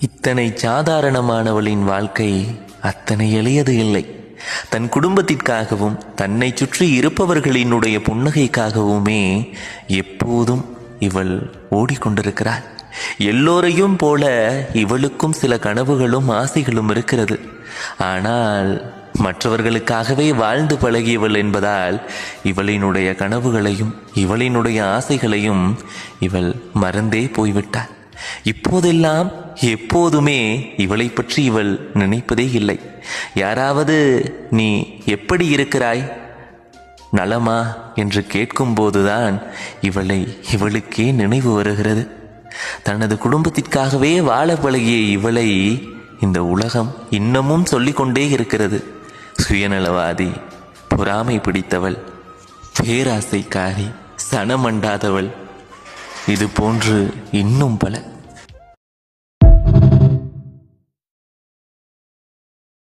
இத்தனை சாதாரணமானவளின் வாழ்க்கை அத்தனை எளியது இல்லை. தன் குடும்பத்திற்காகவும் தன்னை சுற்றி இருப்பவர்களினுடைய புன்னகைக்காகவுமே எப்போதும் இவள் ஓடிக்கொண்டிருக்கிறாள். எல்லோரையும் போல இவளுக்கும் சில கனவுகளும் ஆசைகளும் இருக்கிறது. ஆனால் மற்றவர்களுக்காகவே வாழ்ந்து பழகியவள் என்பதால் இவளினுடைய கனவுகளையும் இவளினுடைய ஆசைகளையும் இவள் மறந்தே போய்விட்டாள். இப்போதெல்லாம் எப்போதுமே இவளை பற்றி இவள் நினைப்பதே இல்லை. யாராவது நீ எப்படி இருக்கிறாய், நலமா என்று கேட்கும்போதுதான் இவளுக்கே நினைவு வருகிறது. தனது குடும்பத்திற்காகவே வாழ பழகிய இவளை இந்த உலகம் இன்னமும் சொல்லிக்கொண்டே இருக்கிறது. சுயநலவாதி, பொறாமை பிடித்தவள், பேராசைக்காரி, சனமண்டாதவள், இது போன்று இன்னும் பல.